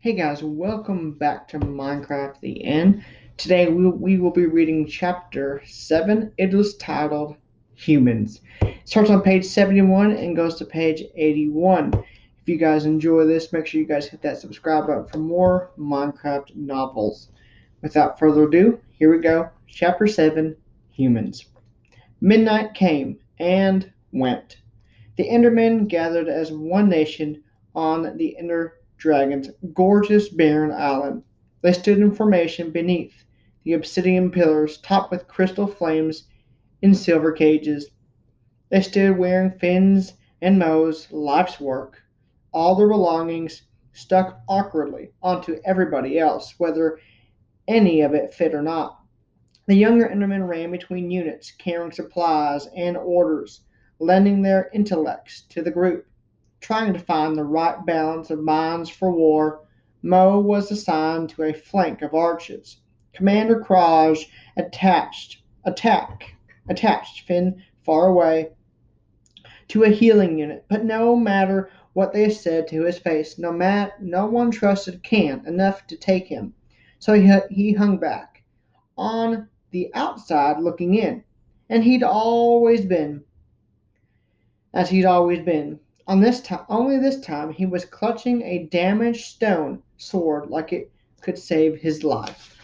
Hey guys, welcome back to Minecraft the End. Today we will be reading chapter 7. It is titled Humans. It starts on page 71 and goes to page 81. If you guys enjoy this, make sure you guys hit that subscribe button for more Minecraft novels. Without further ado, here we go. Chapter 7, Humans. Midnight came and went. The Endermen gathered as one nation on the Ender Dragon's gorgeous barren island. They stood in formation beneath the obsidian pillars topped with crystal flames in silver cages. They stood wearing Finn's and Mo's life's work, all their belongings stuck awkwardly onto everybody else, whether any of it fit or not. The younger Endermen ran between units, carrying supplies and orders, lending their intellects to the group, trying to find the right balance of minds for war. Mo was assigned to a flank of archers. Commander Kraj attached Finn far away to a healing unit, but no matter what they said to his face, no one trusted Can enough to take him. So he hung back on the outside looking in, and he'd always been. On this time, only this time, he was clutching a damaged stone sword like it could save his life.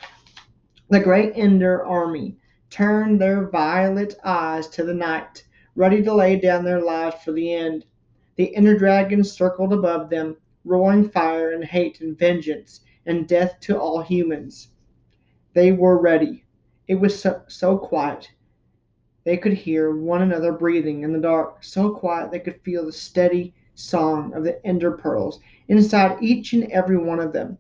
The great Ender army turned their violet eyes to the night, ready to lay down their lives for the end. The Ender dragons circled above them, roaring fire and hate and vengeance and death to all humans. They were ready. It was so quiet. They could hear one another breathing in the dark, so quiet they could feel the steady song of the ender pearls inside each and every one of them.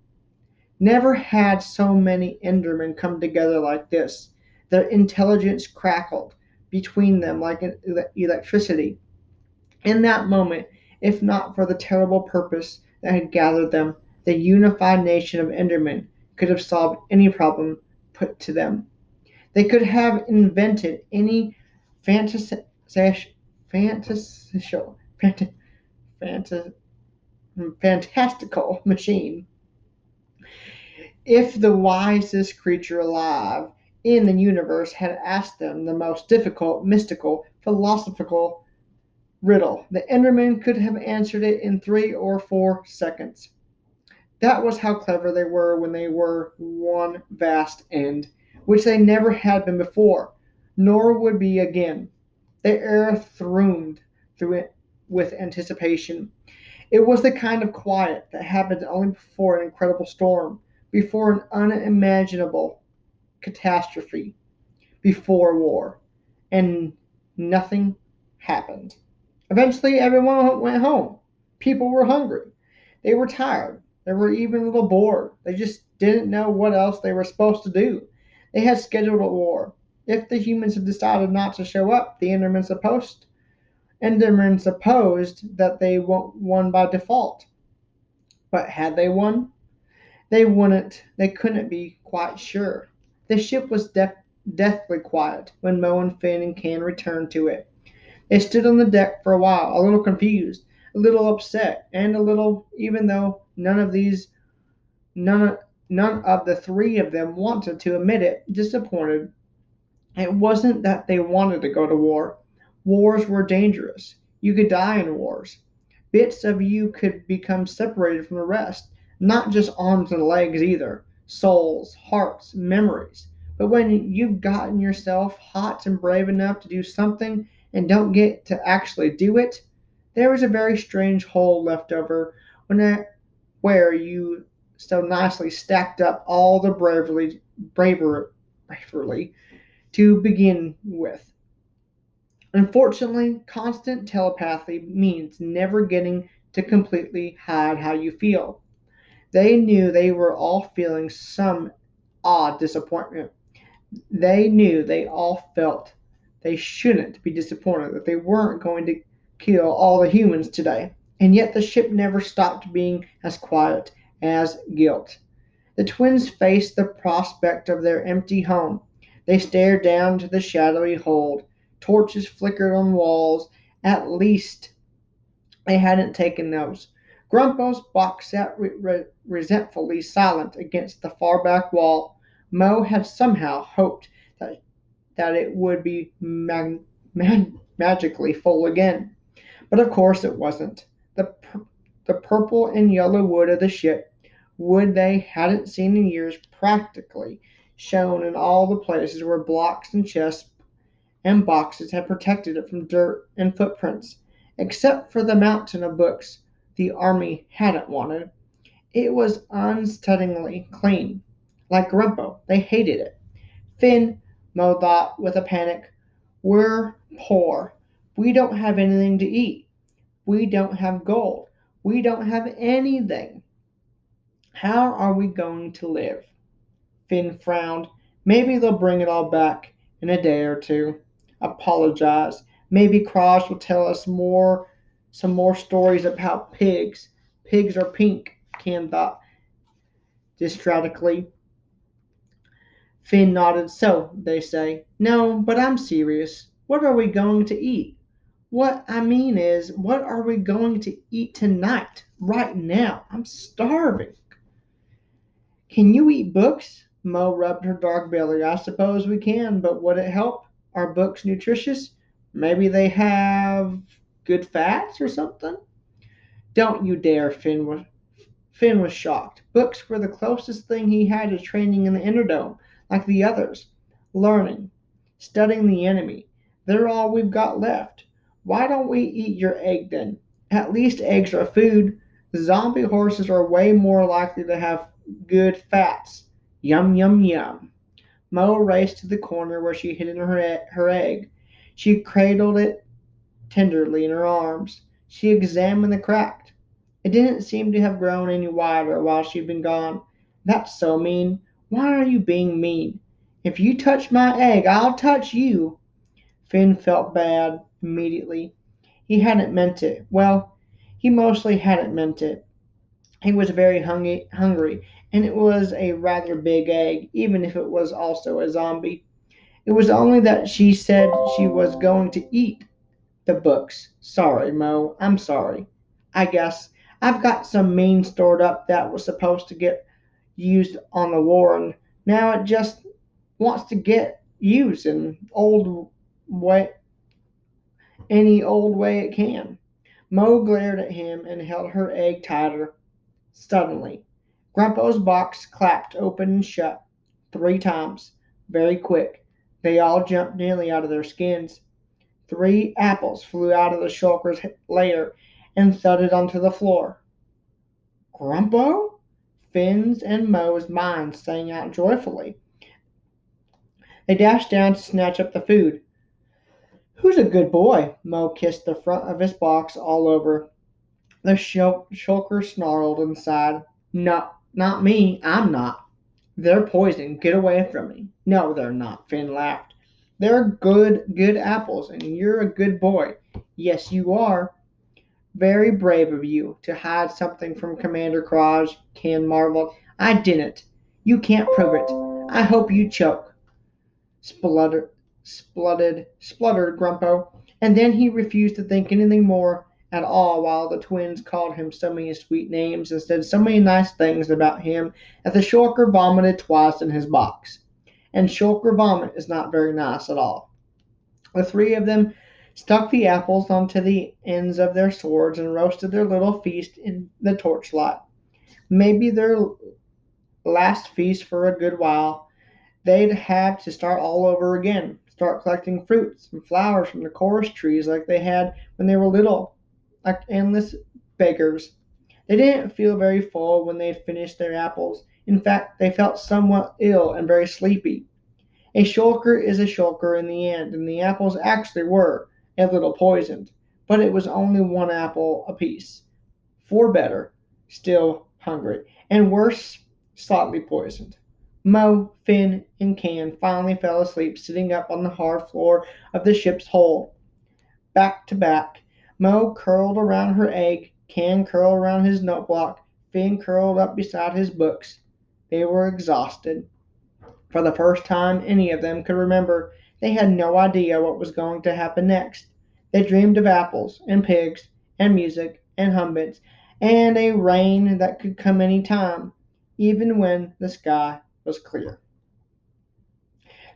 Never had so many Endermen come together like this. Their intelligence crackled between them like electricity. In that moment, if not for the terrible purpose that had gathered them, the unified nation of Endermen could have solved any problem put to them. They could have invented any fantas- fantasical, fanta- fantastical machine if the wisest creature alive in the universe had asked them the most difficult, mystical, philosophical riddle. The Endermen could have answered it in 3 or 4 seconds. That was how clever they were when they were one vast end, which they never had been before, nor would be again. The air thrummed through it with anticipation. It was the kind of quiet that happens only before an incredible storm, before an unimaginable catastrophe, before war. And nothing happened. Eventually, everyone went home. People were hungry. They were tired. They were even a little bored. They just didn't know what else they were supposed to do. They had scheduled a war. If the humans had decided not to show up, the Endermen supposed that they won by default. But had they won? They couldn't be quite sure. The ship was deathly quiet when Mo and Finn and Can returned to it. They stood on the deck for a while, a little confused, a little upset, and a little, even though none, none of the three of them wanted to admit it, disappointed. It wasn't that they wanted to go to war. Wars were dangerous. You could die in wars. Bits of you could become separated from the rest, not just arms and legs either, souls, hearts, memories. But when you've gotten yourself hot and brave enough to do something and don't get to actually do it, there is a very strange hole left over where you so nicely stacked up all the bravery to begin with. Unfortunately, constant telepathy means never getting to completely hide how you feel. They knew they were all feeling some odd disappointment. They knew they all felt they shouldn't be disappointed that they weren't going to kill all the humans today. And yet the ship never stopped being as quiet as guilt. The twins faced the prospect of their empty home. They stared down to the shadowy hold. Torches flickered on walls. At least they hadn't taken those. Grumpo's box sat resentfully silent against the far back wall. Mo had somehow hoped that it would be magically full again. But of course it wasn't. The purple and yellow wood of the ship, wood they hadn't seen in years, practically shone in all the places where blocks and chests and boxes had protected it from dirt and footprints, except for the mountain of books the army hadn't wanted. It was unstuntingly clean. Like Grumpo, they hated it. Finn, Mo thought with a panic, we're poor. We don't have anything to eat. We don't have gold. We don't have anything. How are we going to live? Finn frowned. Maybe they'll bring it all back in a day or two. Apologize. Maybe Cross will tell us some more stories about pigs. Pigs are pink, Ken thought distractedly. Finn nodded. So, they say. No, but I'm serious. What are we going to eat? What I mean is, what are we going to eat tonight? Right now? I'm starving. Can you eat books? Mo rubbed her dark belly. I suppose we can, but would it help? Are books nutritious? Maybe they have good fats or something? Don't you dare, Finn was shocked. Books were the closest thing he had to training in the Interdome, like the others. Learning, studying the enemy. They're all we've got left. Why don't we eat your egg then? At least eggs are food. Zombie horses are way more likely to have good fats. Yum, yum, yum. Mo raced to the corner where she hid her egg. She cradled it tenderly in her arms. She examined the crack. It didn't seem to have grown any wider while she'd been gone. That's so mean. Why are you being mean? If you touch my egg, I'll touch you. Finn felt bad immediately. He hadn't meant it. Well, he mostly hadn't meant it. He was very hungry, and it was a rather big egg, even if it was also a zombie. It was only that she said she was going to eat the books. Sorry, Mo. I'm sorry. I guess I've got some mean stored up that was supposed to get used on the war, and now it just wants to get used in way any old way it can. Mo glared at him and held her egg tighter. Suddenly, Grumpo's box clapped open and shut 3 times, very quick. They all jumped nearly out of their skins. 3 apples flew out of the shulker's lair and thudded onto the floor. Grumpo? Finn's and Mo's minds sang out joyfully. They dashed down to snatch up the food. Who's a good boy? Mo kissed the front of his box all over. The shulker snarled and sighed. No, not me. I'm not. They're poison. Get away from me. No, they're not. Finn laughed. They're good apples, and you're a good boy. Yes, you are. Very brave of you to hide something from Commander Kraj, Ken marveled. I didn't. You can't prove it. I hope you choke, spluttered Grumpo. And then he refused to think anything more at all while the twins called him so many sweet names and said so many nice things about him that the shulker vomited twice in his box. And shulker vomit is not very nice at all. The 3 of them stuck the apples onto the ends of their swords and roasted their little feast in the torchlight. Maybe their last feast for a good while. They'd have to start all over again, start collecting fruits and flowers from the chorus trees like they had when they were little, like endless beggars. They didn't feel very full when they'd finished their apples. In fact, they felt somewhat ill and very sleepy. A shulker is a shulker in the end, and the apples actually were a little poisoned, but it was only 1 apple apiece. 4 better, still hungry, and worse, slightly poisoned. Mo, Finn, and Can finally fell asleep sitting up on the hard floor of the ship's hold, back to back. Mo curled around her egg, Can curled around his noteblock, Finn curled up beside his books. They were exhausted. For the first time any of them could remember, they had no idea what was going to happen next. They dreamed of apples, and pigs, and music, and humbits, and a rain that could come any time, even when the sky was clear.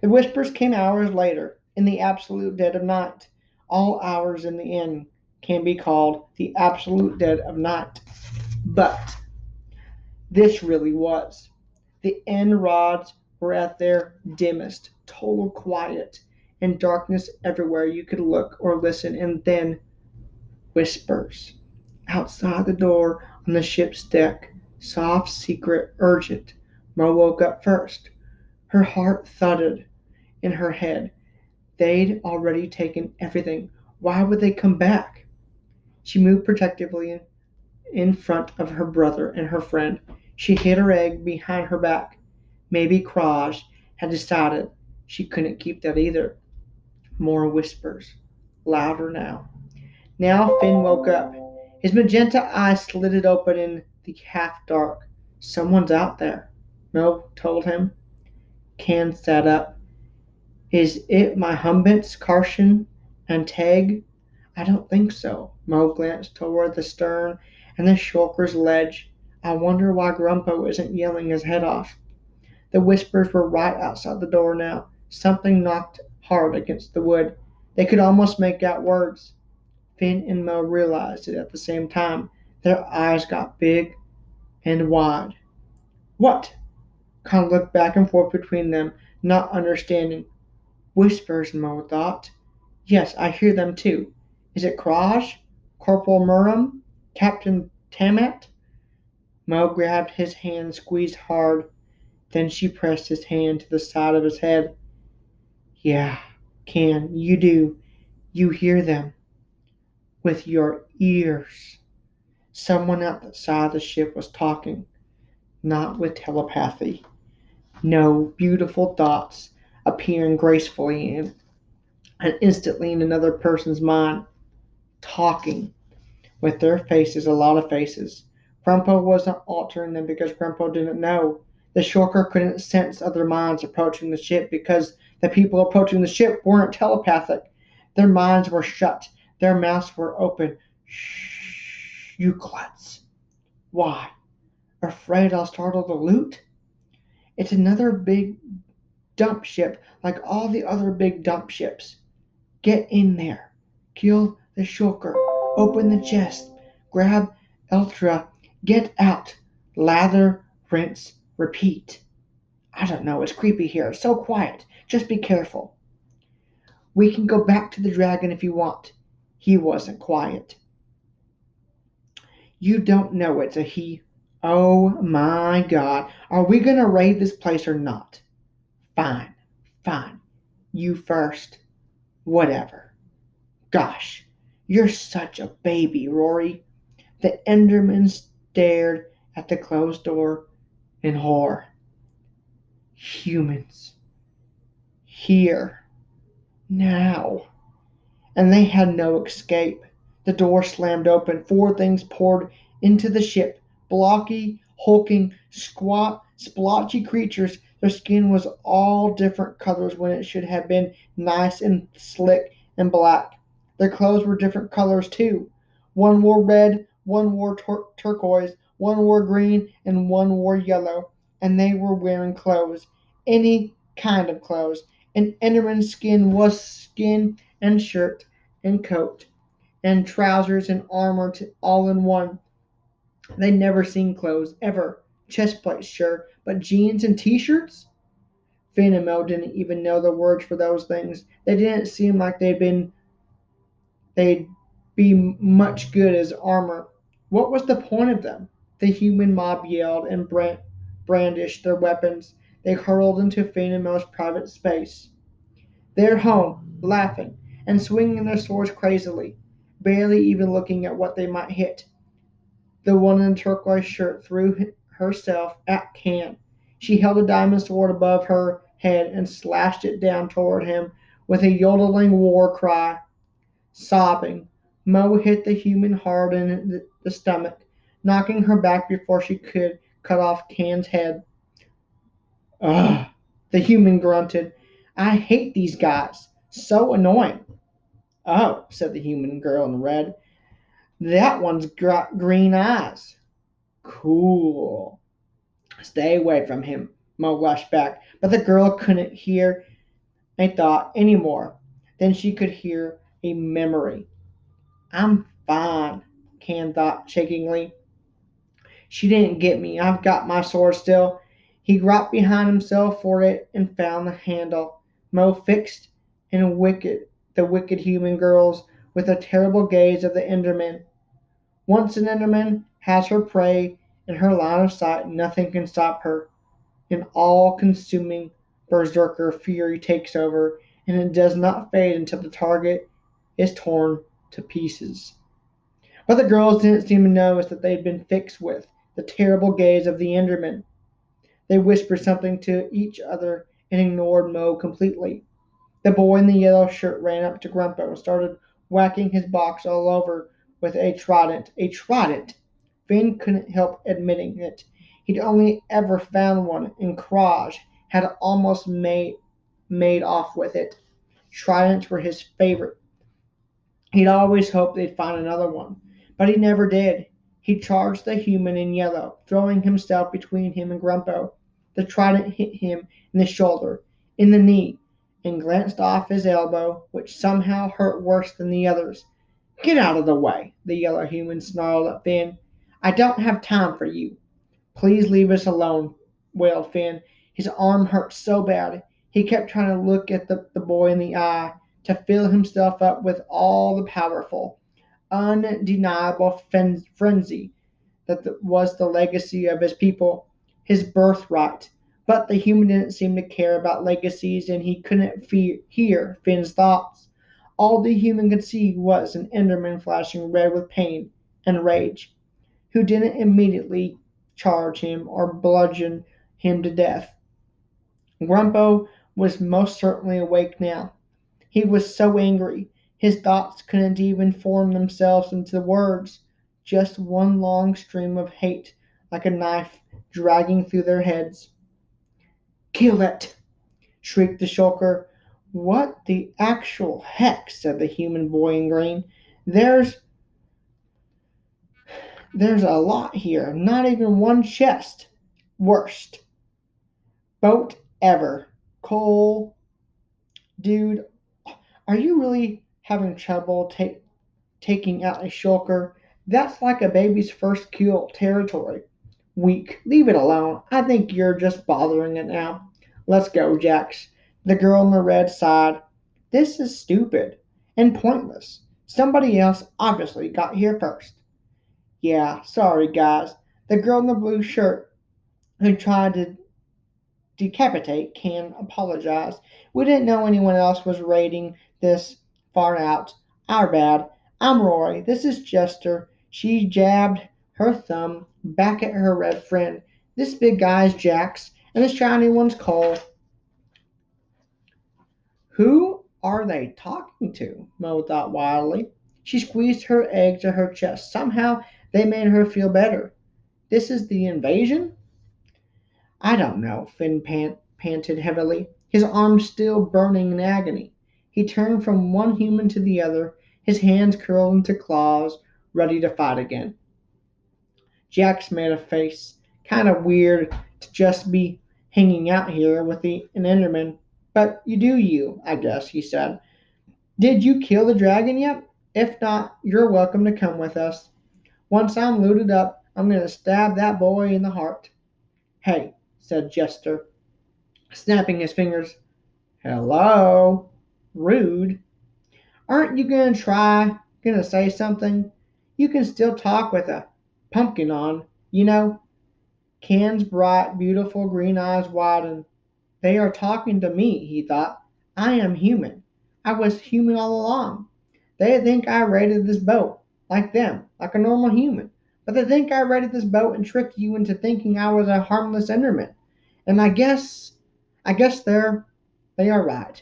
The whispers came hours later, in the absolute dead of night. All hours in the inn can be called the absolute dead of night. But this really was. The end rods were at their dimmest, total quiet, and darkness everywhere you could look or listen, and then whispers. Outside the door on the ship's deck, soft, secret, urgent. Mo woke up first. Her heart thudded in her head. They'd already taken everything. Why would they come back? She moved protectively in front of her brother and her friend. She hid her egg behind her back. Maybe Kraj had decided she couldn't keep that either. More whispers, louder now. Now Finn woke up. His magenta eyes slitted open in the half dark. Someone's out there, Mel told him. Can sat up. Is it my Humbents, Karsten, and Teg? I don't think so. Mo glanced toward the stern and the shulker's ledge. I wonder why Grumpo isn't yelling his head off. The whispers were right outside the door now. Something knocked hard against the wood. They could almost make out words. Finn and Mo realized it at the same time. Their eyes got big and wide. What? Khan looked back and forth between them, not understanding. Whispers, Mo thought. Yes, I hear them too. Is it Kraj? Corporal Murrum? Captain Tamat? Mo grabbed his hand, squeezed hard. Then she pressed his hand to the side of his head. Yeah, Can, you do. You hear them. With your ears. Someone outside the ship was talking, not with telepathy. No, beautiful thoughts appearing gracefully and instantly in another person's mind, talking with their faces, a lot of faces. Grumpo wasn't altering them because Grumpo didn't know. The shulker couldn't sense other minds approaching the ship because the people approaching the ship weren't telepathic. Their minds were shut. Their mouths were open. Shh, you klutz. Why? Afraid I'll startle the loot? It's another big dump ship like all the other big dump ships. Get in there. Kill the shulker. Open the chest. Grab Eltra. Get out. Lather, rinse, repeat. I don't know. It's creepy here. It's so quiet. Just be careful. We can go back to the dragon if you want. He wasn't quiet. You don't know it's a he. Oh my god. Are we going to raid this place or not? Fine. Fine. You first. Whatever. Gosh, you're such a baby, Rory. The Enderman stared at the closed door in horror. Humans. Here. Now. And they had no escape. The door slammed open. Four things poured into the ship. Blocky, hulking, squat, splotchy creatures. Their skin was all different colors when it should have been nice and slick and black. Their clothes were different colors too. One wore red, one wore turquoise, one wore green, and one wore yellow. And they were wearing clothes. Any kind of clothes. An Enderman's skin was skin and shirt and coat and trousers and armor all in one. They'd never seen clothes, ever. Chest plates, sure, but jeans and t-shirts? Finn and Mel didn't even know the words for those things. They didn't seem like they'd be much good as armor. What was the point of them? The human mob yelled and brandished their weapons. They hurled into Finn and Mel's private space. They're home, laughing, and swinging their swords crazily, barely even looking at what they might hit. The one in the turquoise shirt threw herself at Can. She held a diamond sword above her head and slashed it down toward him with a yodeling war cry. Sobbing, Mo hit the human hard in the stomach, knocking her back before she could cut off Can's head. Ugh, the human grunted. I hate these guys. So annoying. Oh, said the human girl in red. That one's got green eyes. Cool. Stay away from him, Mo rushed back, but the girl couldn't hear a thought anymore. Then she could hear a memory. I'm fine, Can thought shakingly. She didn't get me. I've got my sword still. He groped behind himself for it and found the handle. Mo fixed and wicked human girls with a terrible gaze of the Enderman. Once an Enderman has her prey in her line of sight, nothing can stop her. An all-consuming berserker fury takes over, and it does not fade until the target is torn to pieces. But the girls didn't seem to notice that they'd been fixed with the terrible gaze of the Enderman. They whispered something to each other and ignored Mo completely. The boy in the yellow shirt ran up to Grumpo and started whacking his box all over with a trident. A trident! Finn couldn't help admitting it. He'd only ever found one, and Kraj had almost made off with it. Tridents were his favorite. He'd always hoped they'd find another one, but he never did. He charged the human in yellow, throwing himself between him and Grumpo. The trident hit him in the shoulder, in the knee, and glanced off his elbow, which somehow hurt worse than the others. Get out of the way, the yellow human snarled at Finn. I don't have time for you. Please leave us alone, wailed Finn. His arm hurt so bad. He kept trying to look at the boy in the eye, to fill himself up with all the powerful, undeniable frenzy that was the legacy of his people, his birthright. But the human didn't seem to care about legacies, and he couldn't hear Finn's thoughts. All the human could see was an Enderman flashing red with pain and rage, who didn't immediately charge him or bludgeon him to death. Grumpo was most certainly awake now. He was so angry, his thoughts couldn't even form themselves into words, just one long stream of hate, like a knife dragging through their heads. Kill it! Shrieked the shulker. What the actual heck? Said the human boy in green. There's there's a lot here, not even one chest. Worst boat ever. Cole, dude, are you really having trouble taking out a shulker? That's like a baby's first kill territory. Weak. Leave it alone. I think you're just bothering it now. Let's go, Jax. The girl in the red sighed. This is stupid and pointless. Somebody else obviously got here first. Yeah, sorry, guys. The girl in the blue shirt who tried to decapitate can apologize. We didn't know anyone else was raiding this far out. Our bad. I'm Rory. This is Jester. She jabbed her thumb back at her red friend. This big guy's Jax, and the shiny one's Cole. Who are they talking to? Mo thought wildly. She squeezed her egg to her chest. Somehow they made her feel better. This is the invasion? I don't know, panted heavily, his arms still burning in agony. He turned from one human to the other, his hands curled into claws, ready to fight again. Jax made a face. Kind of weird to just be hanging out here with an Enderman. But you do you, I guess, he said. Did you kill the dragon yet? If not, you're welcome to come with us. Once I'm looted up, I'm going to stab that boy in the heart. Hey, said Jester, snapping his fingers. Hello? Rude. Aren't you gonna say something? You can still talk with a pumpkin on, you know. Can's bright, beautiful green eyes widened. They are talking to me, he thought. I am human. I was human all along. They think I raided this boat, like them, like a normal human. But they think I raided this boat and tricked you into thinking I was a harmless Enderman. And I guess they are right.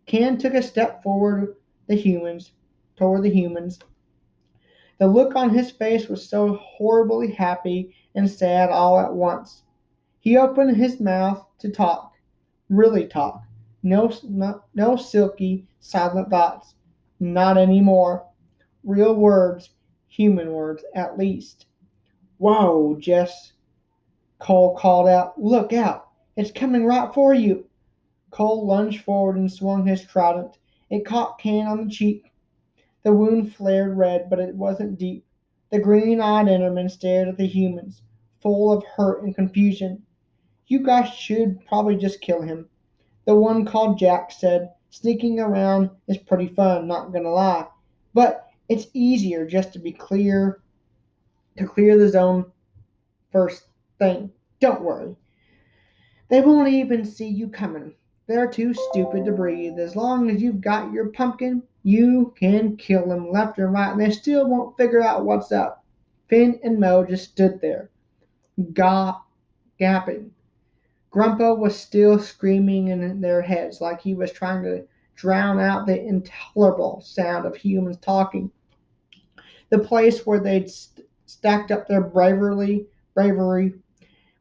Can took a step the humans toward the humans. The look on his face was so horribly happy and sad all at once. He opened his mouth to talk, really talk. No silky, silent thoughts. Not any more. Real words. human words at least. Whoa, Jess, Cole called out. Look out! It's coming right for you! Cole lunged forward and swung his trident. It caught Ken on the cheek. The wound flared red, but it wasn't deep. The green-eyed Enderman stared at the humans, full of hurt and confusion. You guys should probably just kill him. The one called Jack said, sneaking around is pretty fun, not gonna lie. But it's easier just to be to clear the zone first thing. Don't worry. They won't even see you coming. They're too stupid to breathe. As long as you've got your pumpkin, you can kill them left and right, and they still won't figure out what's up. Finn and Mo just stood there, gapping. Grumpo was still screaming in their heads like he was trying to drown out the intolerable sound of humans talking. The place where they'd stacked up their bravery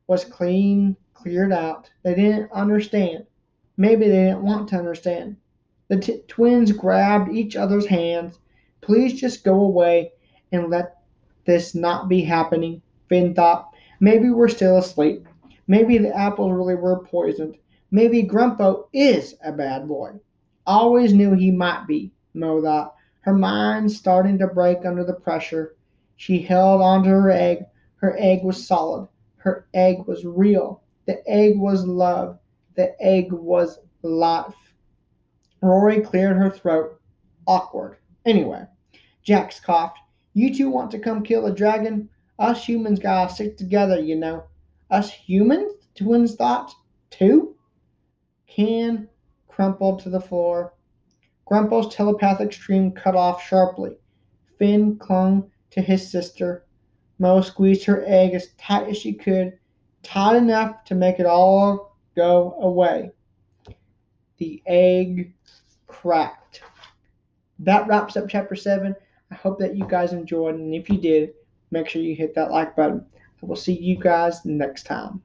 was cleared out. They didn't understand. Maybe they didn't want to understand. The twins grabbed each other's hands. Please just go away and let this not be happening, Finn thought. Maybe we're still asleep. Maybe the apples really were poisoned. Maybe Grumpo is a bad boy. Always knew he might be, Mo thought, her mind starting to break under the pressure. She held onto her egg. Her egg was solid. Her egg was real. The egg was love. The egg was life. Rory cleared her throat. Awkward. Anyway, Jax coughed. You two want to come kill a dragon? Us humans gotta stick together, you know. Us humans? Twins thought. Two? Can crumpled to the floor. Grumple's telepathic stream cut off sharply. Finn clung to his sister. Mo squeezed her egg as tight as she could, tight enough to make it all go away. The egg cracked. That wraps up chapter 7. I hope that you guys enjoyed, and if you did, make sure you hit that like button. I will see you guys next time.